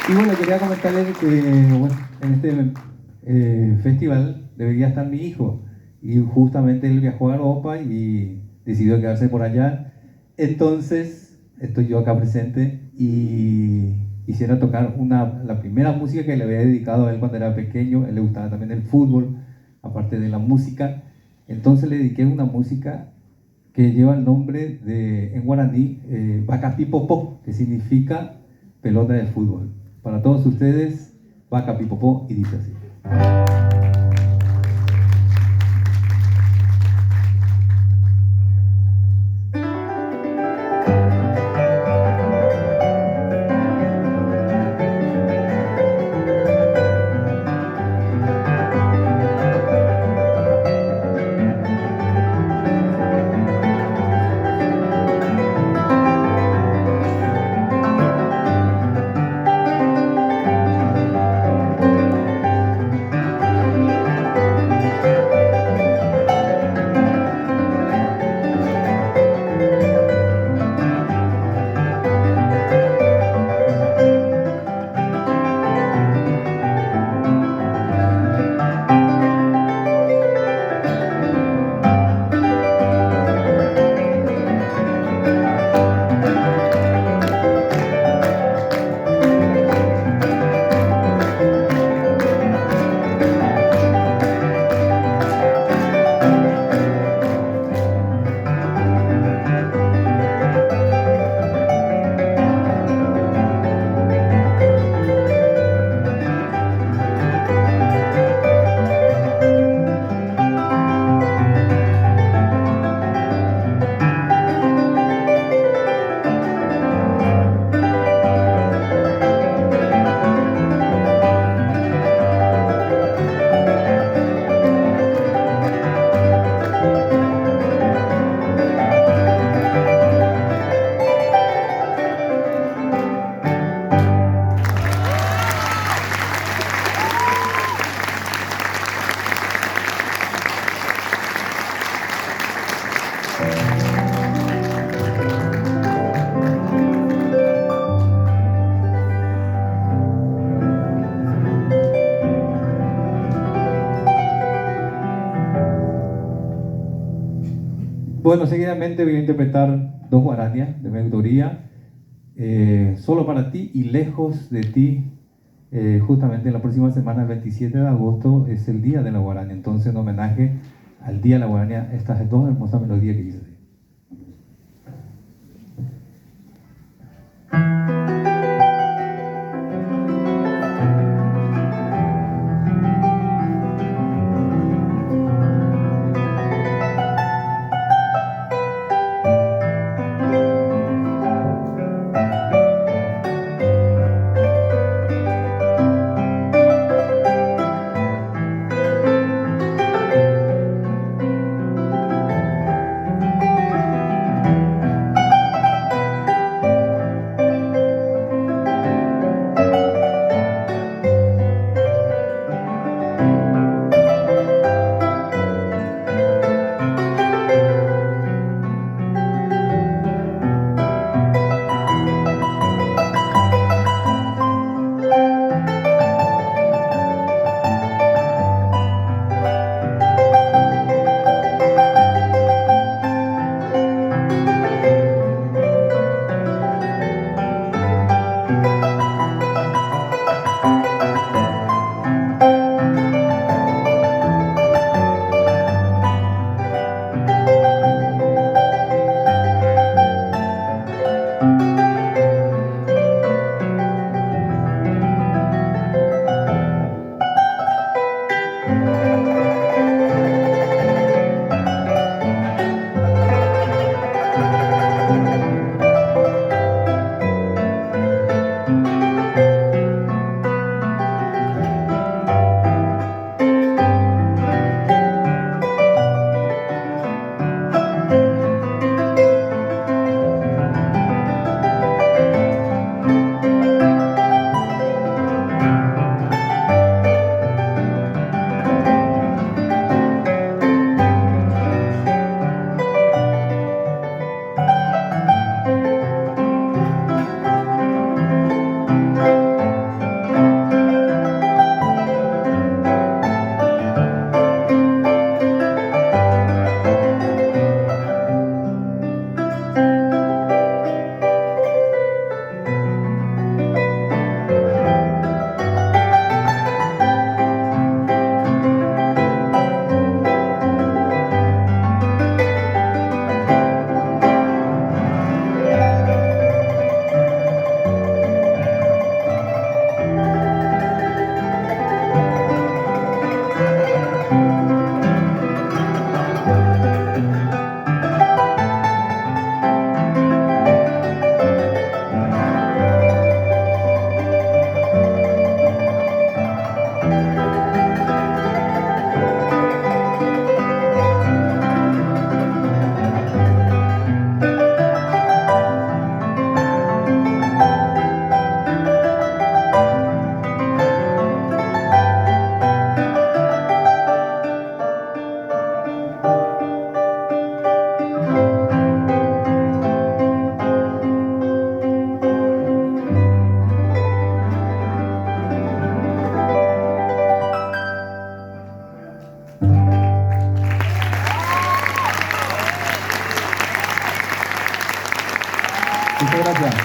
Y bueno, quería comentarles que bueno, en este festival debería estar mi hijo. Y justamente él viajó a Europa y decidió quedarse por allá. Entonces, estoy yo acá presente y quisiera tocar la primera música que le había dedicado a él cuando era pequeño. A él le gustaba también el fútbol, aparte de la música. Entonces le dediqué una música que lleva el nombre de, en guaraní, Bacapipopó, que significa pelota de fútbol. Para todos ustedes, Bacapipopó, y dice así. Bueno, seguidamente voy a interpretar dos guaranías de mi autoría, Solo para ti y Lejos de ti. Justamente en la próxima semana, el 27 de agosto, es el Día de la Guarania. Entonces, en homenaje al Día de la Guarania, estas dos hermosas melodías que hice.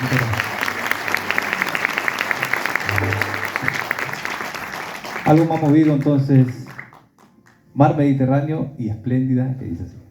Muchas gracias. Algo más movido entonces, Mar Mediterráneo y Espléndida, que dice así.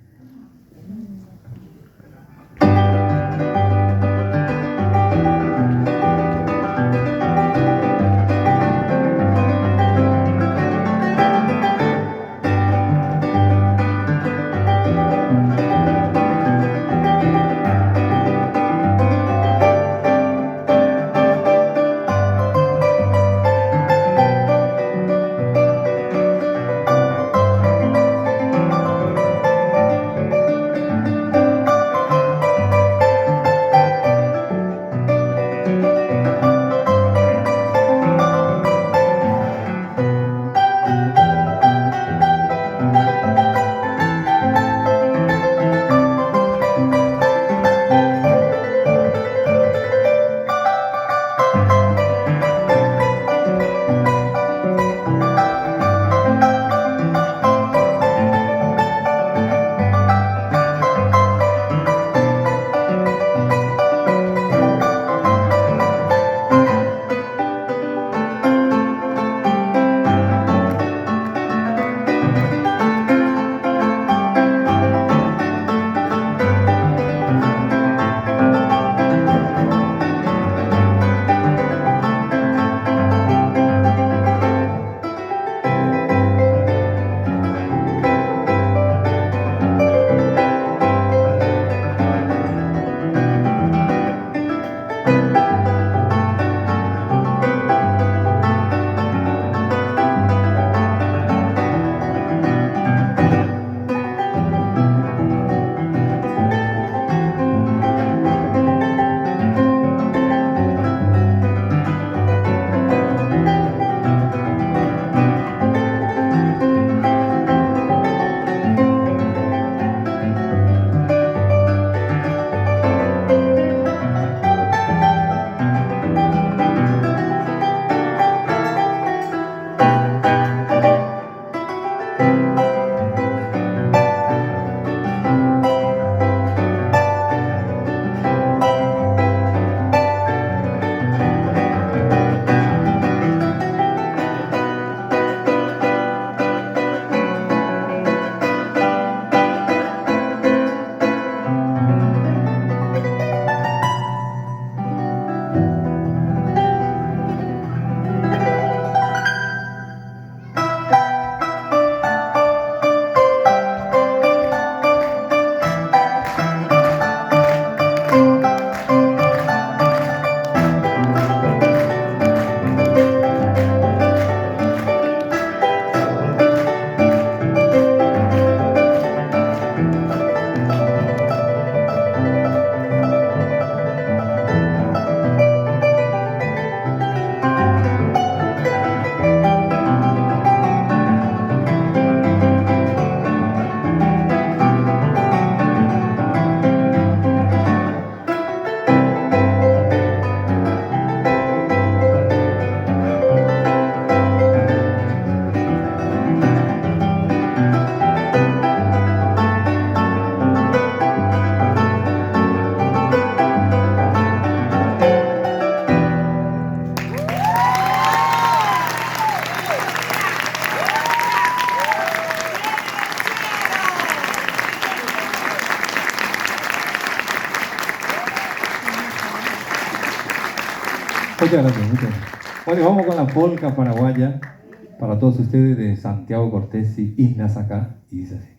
Muchas gracias, muchas gracias. Bueno, y vamos con la polca paraguaya para todos ustedes de Santiago Cortés y Isla Sacá, y dice así.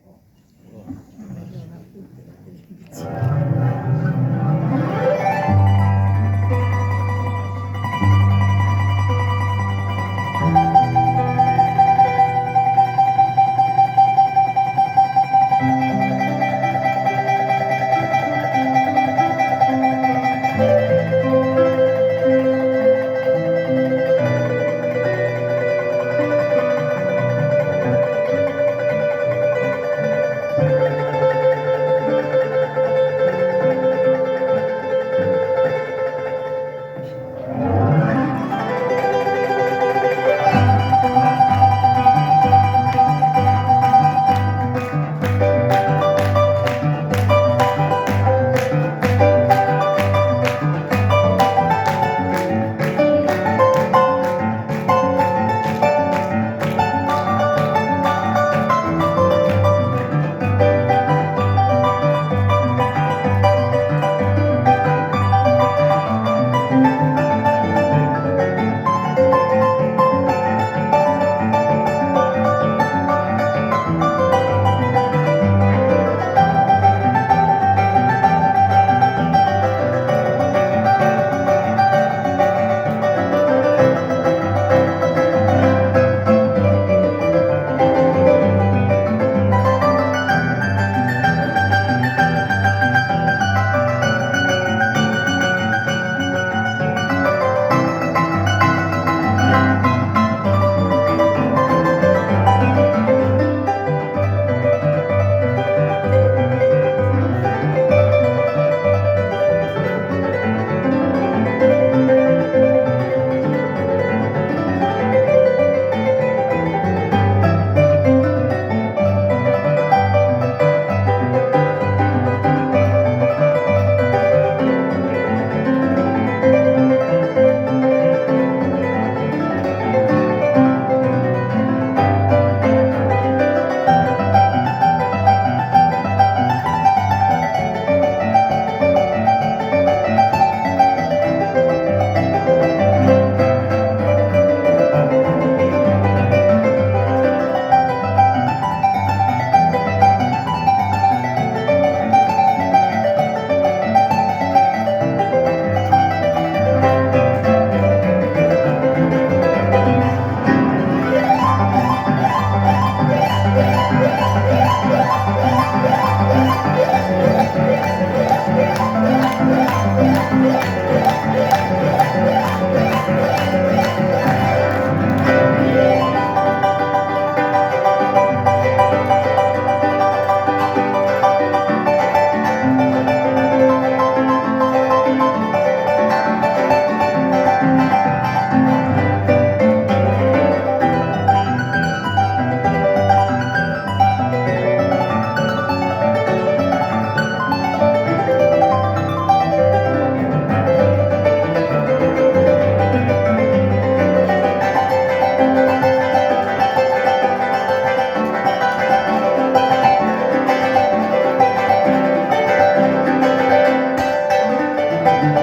Muchas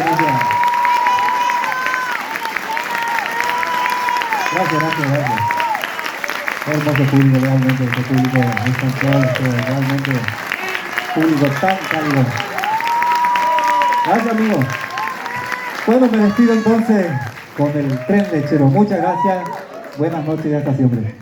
gracias. Gracias. Qué hermoso público, realmente, este público es control, realmente público tan cálido. Gracias, amigos. Bueno, me despido entonces con el tren lechero. Muchas gracias. Buenas noches y hasta siempre.